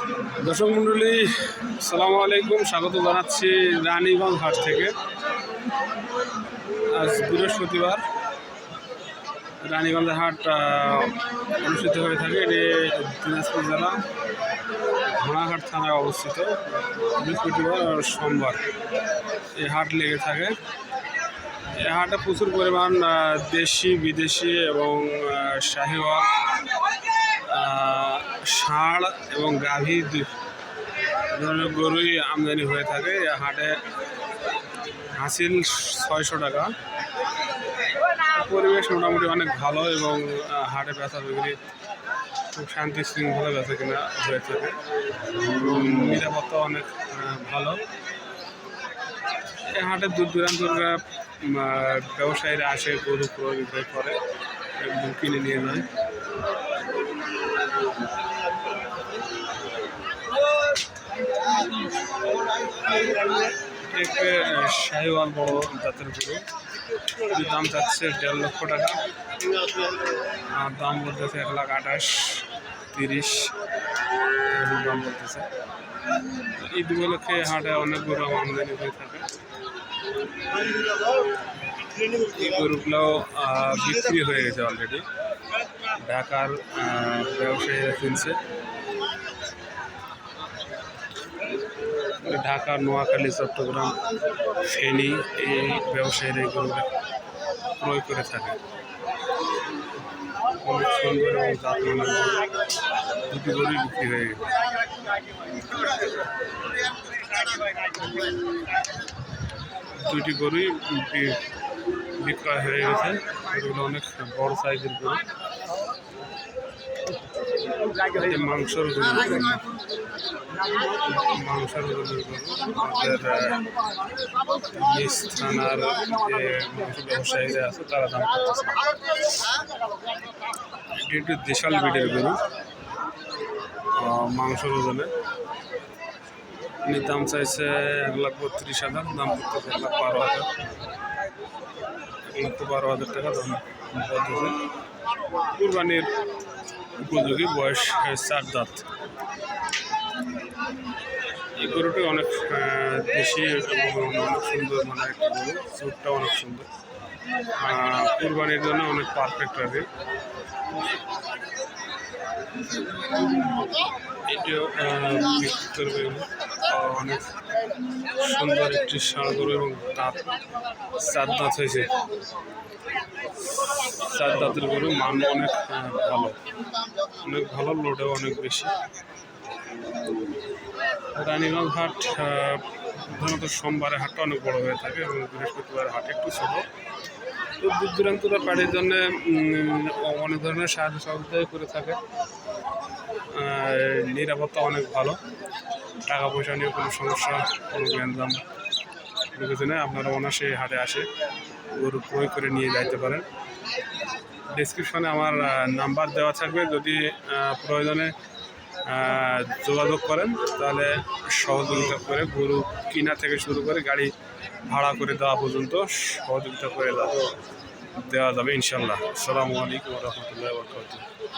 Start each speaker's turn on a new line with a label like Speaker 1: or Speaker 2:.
Speaker 1: দর্শক মন্ডলী, আসসালামু আলাইকুম। স্বাগত জানাচ্ছি রানীগঞ্জ হাট থেকে। আজ বৃহস্পতিবার রানীগঞ্জ হাট অনুষ্ঠিত হয়ে থাকে। এটি দিনাজপুর জেলা ঘোড়াঘাট থানায় অবস্থিত। বৃহস্পতিবার আর সোমবার এই হাট লেগে থাকে। এই হাটে প্রচুর পরিমাণ দেশি, বিদেশি এবং শাহিওয়াল, ষাঁড় এবং গাভী ধরনের গরুই আমদানি হয়ে থাকে। হাটে হাসিল 600 টাকা। পরিবেশ মোটামুটি অনেক ভালো এবং হাটে বেচা বিক্রি খুব শান্তি শৃঙ্খলা বেচা কিনা হয়ে থাকে এবং নিরাপত্তা অনেক ভালো। এই হাটে দূর দূরান্তর ব্যবসায়ীরা আসে, গরু ক্রয় বিক্রয় করে এবং কিনে নিয়ে যায়। শাহিওয়াল বড় জাতের গরু, দাম চাচ্ছে 1.5 লক্ষ টাকা, আর দাম বলতেছে 1,28,30 এরকম দাম বলতেছে। ঈদ উপলক্ষে হাটে অনেক গরু আমদানি হয়ে থাকে। এই গরুগুলো বিক্রি হয়ে গেছে অলরেডি। ঢাকার ব্যবসায়ীরা কিনছে। ঢাকা, নোয়াখালী, চট্টগ্রাম, ফেনী এই ব্যবসায়ীরা এই গরুগুলো ক্রয় করে থাকে। অনেক সুন্দর এবং জাতমানের দুটি গরুই বিক্রি হয়ে গেছে। দুইটি গরুই বিক্রয় হয়ে গেছে। এগুলো অনেক বড় সাইজের গরু। মাংসের গরু, মাংসের গরু আমাদের নিজ থানার যে মাংস ব্যবসায়ীরা আছে তারা দাম করতেছে। এটি একটি দেশাল ব্রিডের গরু, মাংসের ওজনে। দাম চাইছে 1,32,000, দাম করতেছে 1,12,000, 1,12,000 টাকা দাম বলতেছে। কুরবানির উপযোগী, বয়স 4 দাঁত। এই গরুটি অনেক দেশি এবং অনেক সুন্দর, মানে একটা গরু, চোখটা অনেক সুন্দর। কুরবানির জন্য অনেক পারফেক্ট আর কি। এটিও বিক্রি করবে। অনেক সুন্দর একটি ষাঁড় গরু এবং দাঁত 4 দাঁত হয়েছে। 4 দাঁতের গরু, মান অনেক ভালো, অনেক ভালো, লোডেও অনেক বেশি। রানীগঞ্জ হাট প্রধানত সোমবারে হাটটা অনেক বড় হয়ে থাকে এবং বৃহস্পতিবার হাট একটু ছোট। তো দূর দূরান্তরা পাড়ির জন্য অনেক ধরনের সাহায্য সহযোগিতা করে থাকে। নিরাপত্তা অনেক ভালো, টাকা পয়সা নিয়ে কোনো সমস্যা, কোনো গ্যাঞ্জাম কিছু নেই। আপনারা অনায়াসে হাটে আসে গরু ক্রয় করে নিয়ে যাইতে পারেন। ডেসক্রিপশনে আমার নাম্বার দেওয়া থাকবে, যদি প্রয়োজনে যোগাযোগ করেন তাহলে সহযোগিতা করে গরু কিনা থেকে শুরু করে গাড়ি ভাড়া করে দেওয়া পর্যন্ত সহযোগিতা করে দেওয়া যাবে ইনশাল্লাহ। আসসালামু আলাইকুম ওয়া রাহমাতুল্লাহি ওয়া বারাকাতুহু।